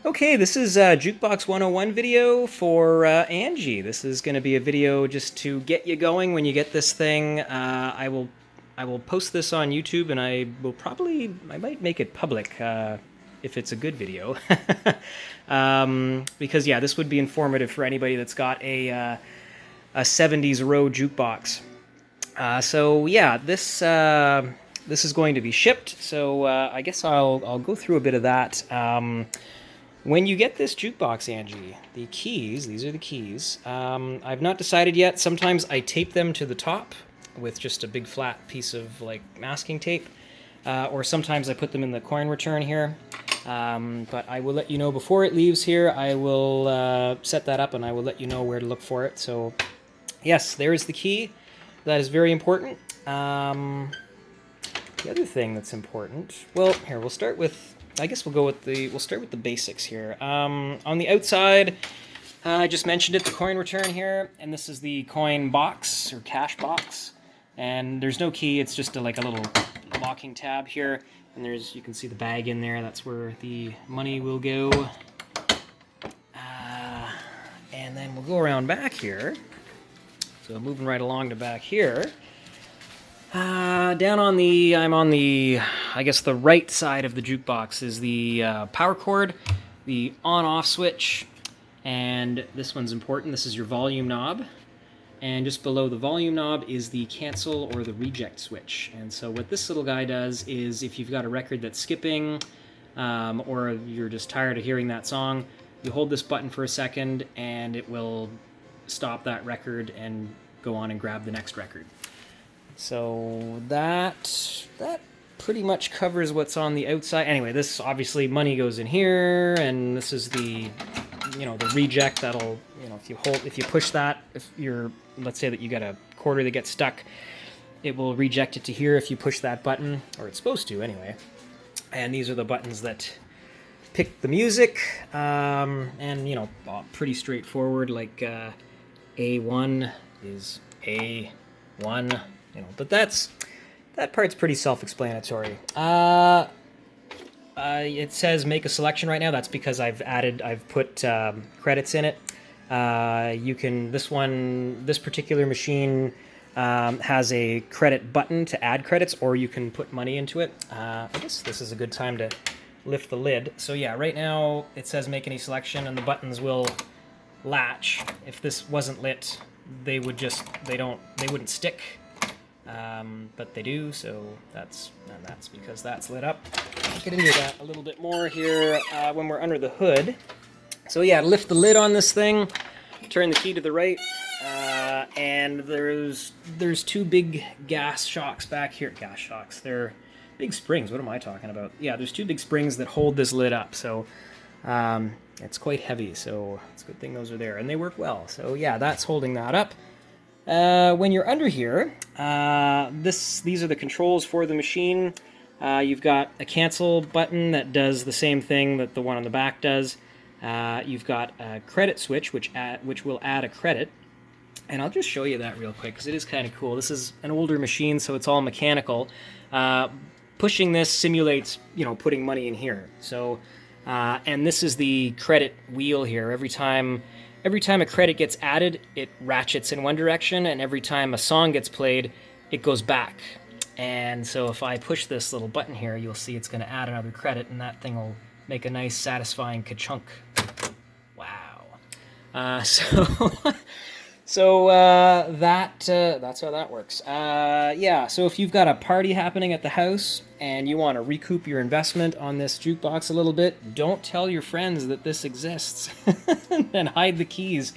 Okay, this is a Jukebox 101 video for Angie. This is going to be a video just to get you going when you get this thing. I will post this on YouTube, and I might make it public if it's a good video. Because yeah, this would be informative for anybody that's got a 70's Rowe jukebox. So yeah, this is going to be shipped. So I guess I'll go through a bit of that. When you get this jukebox, Angie, the keys, these are the keys. I've not decided yet. Sometimes I tape them to the top with just a big flat piece of like masking tape. Or sometimes I put them in the coin return here. But I will let you know before it leaves here. I will set that up and I will let you know where to look for it. So yes, there's the key. That is very important. The other thing that's important, well, here, we'll start with, I guess we'll start with the basics here. On the outside, I just mentioned it, the coin return here, and this is the coin box, or cash box, and there's no key, it's just like a little locking tab here, and you can see the bag in there, that's where the money will go. And then we'll go around back here, so moving right along to back here. I'm on the, I guess the right side of the jukebox is the power cord, the on-off switch, and this one's important. This is your volume knob, and just below the volume knob is the cancel or the reject switch. And so what this little guy does is if you've got a record that's skipping, or you're just tired of hearing that song, you hold this button for a second and it will stop that record and go on and grab the next record. So that pretty much covers what's on the outside. Anyway, this obviously money goes in here, and this is the, the reject that'll, if you push that, let's say that you got a quarter that gets stuck, it will reject it to here if you push that button, or it's supposed to anyway. And these are the buttons that pick the music, and pretty straightforward, like A1 is A1. But that part's pretty self-explanatory. It says make a selection right now. That's because I've put credits in it. This particular machine has a credit button to add credits, or you can put money into it. I guess this is a good time to lift the lid. So yeah, right now it says make any selection, and the buttons will latch. If this wasn't lit, they wouldn't stick. But they do, so that's because that's lit up. I'll get into that a little bit more here when we're under the hood. So yeah, lift the lid on this thing, turn the key to the right, and there's two big gas shocks back here. Gas shocks, they're big springs. What am I talking about? Yeah, there's two big springs that hold this lid up, so it's quite heavy, so it's a good thing those are there, and they work well. So yeah, that's holding that up. When you're under here, these are the controls for the machine. You've got a cancel button that does the same thing that the one on the back does. You've got a credit switch, which will add a credit. And I'll just show you that real quick, because it is kind of cool. This is an older machine, so it's all mechanical. Pushing this simulates, putting money in here. So, and this is the credit wheel here. Every time a credit gets added, it ratchets in one direction, and every time a song gets played, it goes back. And so if I push this little button here, you'll see it's going to add another credit, and that thing will make a nice, satisfying ka-chunk. Wow. So that's how that works. Yeah, so if you've got a party happening at the house and you want to recoup your investment on this jukebox a little bit, don't tell your friends that this exists and hide the keys,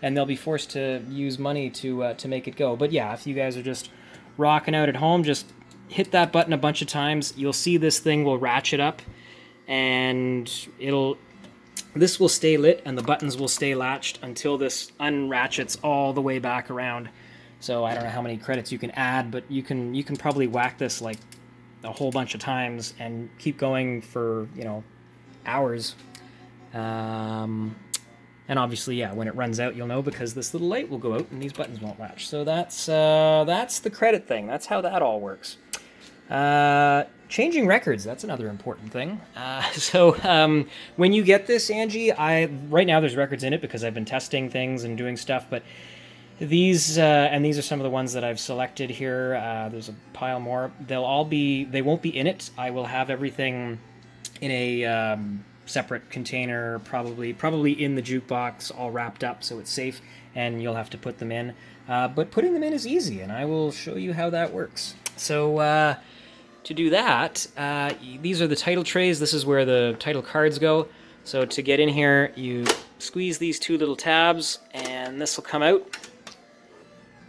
and they'll be forced to use money to make it go. But yeah, if you guys are just rocking out at home, just hit that button a bunch of times. You'll see this thing will ratchet up, and this will stay lit and the buttons will stay latched until this unratchets all the way back around. So I don't know how many credits you can add, but you can probably whack this like a whole bunch of times and keep going for, hours. And obviously, yeah, when it runs out, you'll know, because this little light will go out and these buttons won't latch. So that's the credit thing. That's how that all works. Changing records, that's another important thing. When you get this, Angie, right now there's records in it because I've been testing things and doing stuff, but these are some of the ones that I've selected here. There's a pile more. They won't be in it. I will have everything in a separate container, probably in the jukebox, all wrapped up so it's safe, and you'll have to put them in. But putting them in is easy, and I will show you how that works. So to do that, these are the title trays. This is where the title cards go. So to get in here, you squeeze these two little tabs, and this will come out.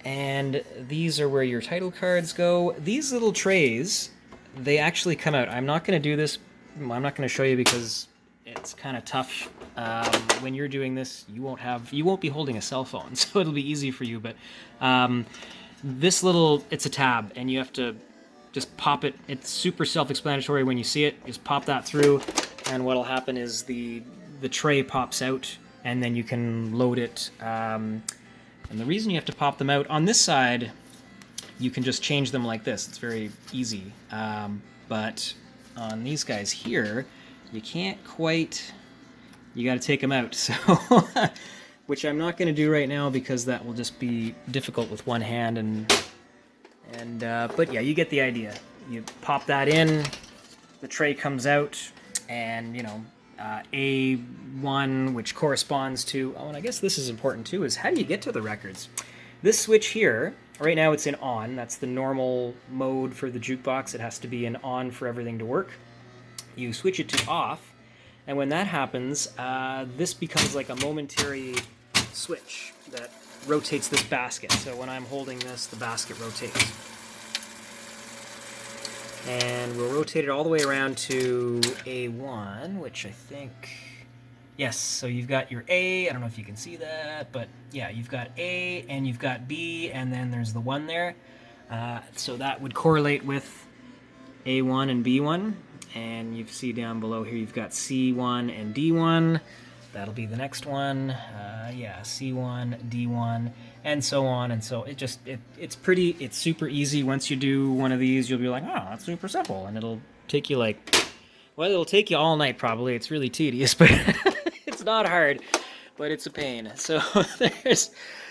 And these are where your title cards go. These little trays, they actually come out. I'm not going to do this. I'm not going to show you because it's kind of tough. When you're doing this, you won't be holding a cell phone, so it'll be easy for you. But it's a tab, and you have to just pop it. It's super self-explanatory when you see it. Just pop that through, and what'll happen is the tray pops out, and then you can load it. And the reason you have to pop them out, on this side, you can just change them like this. It's very easy. But on these guys here, you can't quite, you got to take them out. So, which I'm not going to do right now because that will just be difficult with one hand. But yeah, you get the idea. You pop that in, the tray comes out, and A1, which corresponds to, and I guess this is important too, is how do you get to the records? This switch here, right now it's in on. That's the normal mode for the jukebox. It has to be in on for everything to work. You switch it to off, and when that happens, this becomes like a momentary switch that rotates this basket. So when I'm holding this, the basket rotates. And we'll rotate it all the way around to A1, which I think, yes, so you've got your A, I don't know if you can see that, but yeah, you've got A, and you've got B, and then there's the 1 there. So that would correlate with A1 and B1, and you see down below here you've got C1 and D1. That'll be the next one. C1, D1, and so on. And so it's super easy. Once you do one of these, you'll be like, oh, that's super simple. And it'll take you it'll take you all night probably. It's really tedious, but it's not hard, but it's a pain. So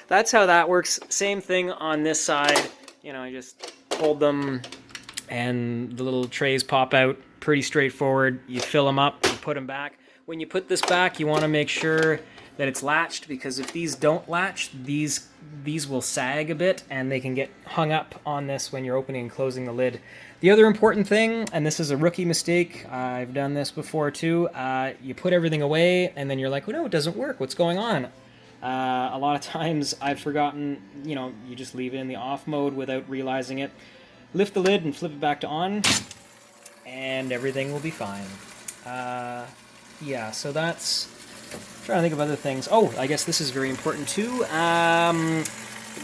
that's how that works. Same thing on this side. I just hold them and the little trays pop out. Pretty straightforward. You fill them up, you put them back. When you put this back, you want to make sure that it's latched, because if these don't latch, these will sag a bit and they can get hung up on this when you're opening and closing the lid. The other important thing, and this is a rookie mistake, I've done this before too, you put everything away and then you're like, oh no, it doesn't work, what's going on? A lot of times I've forgotten, you just leave it in the off mode without realizing it. Lift the lid and flip it back to on, and everything will be fine. Yeah, so that's, I'm trying to think of other things. Oh, I guess this is very important too.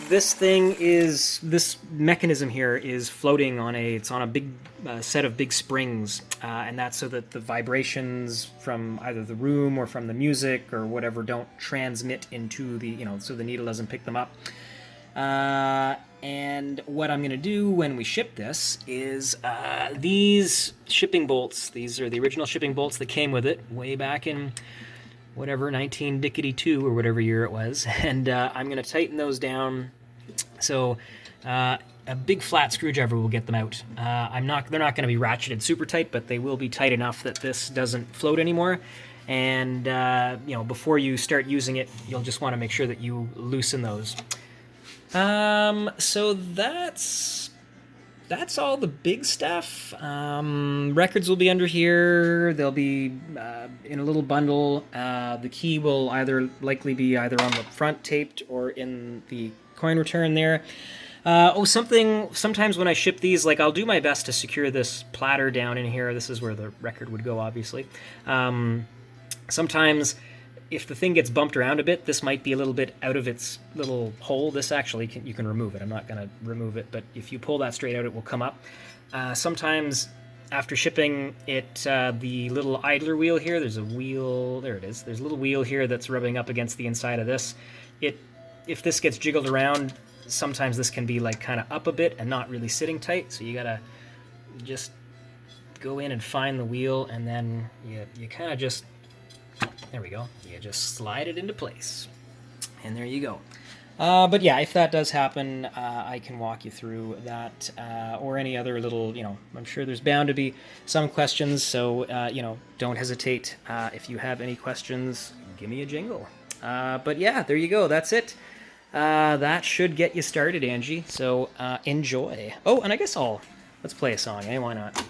This mechanism here is floating on it's on a big set of big springs, and that's so that the vibrations from either the room or from the music or whatever don't transmit into the, so the needle doesn't pick them up. And what I'm going to do when we ship this is these shipping bolts. These are the original shipping bolts that came with it way back in whatever, 1992 or whatever year it was. And I'm going to tighten those down. So a big flat screwdriver will get them out. They're not going to be ratcheted super tight, but they will be tight enough that this doesn't float anymore. And before you start using it, you'll just want to make sure that you loosen those. So that's all the big stuff. Records will be under here. They'll be in a little bundle. The key will likely be either on the front taped or in the coin return there. Sometimes when I ship these, I'll do my best to secure this platter down in here. This is where the record would go, obviously. Sometimes if the thing gets bumped around a bit, this might be a little bit out of its little hole. This actually, you can remove it. I'm not going to remove it, but if you pull that straight out, it will come up. Sometimes after shipping it, the little idler wheel here, there's a wheel, there it is. There's a little wheel here that's rubbing up against the inside of this. If this gets jiggled around, sometimes this can be kind of up a bit and not really sitting tight, so you got to just go in and find the wheel, and then you kind of just, there we go, you just slide it into place. And there you go. But yeah, if that does happen, I can walk you through that, or any other little, I'm sure there's bound to be some questions, so, don't hesitate. If you have any questions, give me a jingle. But yeah, there you go. That's it. That should get you started, Angie. So enjoy. Oh, and I guess let's play a song, eh? Why not?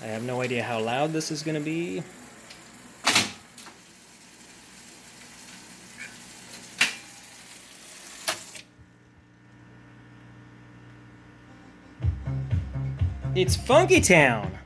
I have no idea how loud this is going to be. It's Funky Town!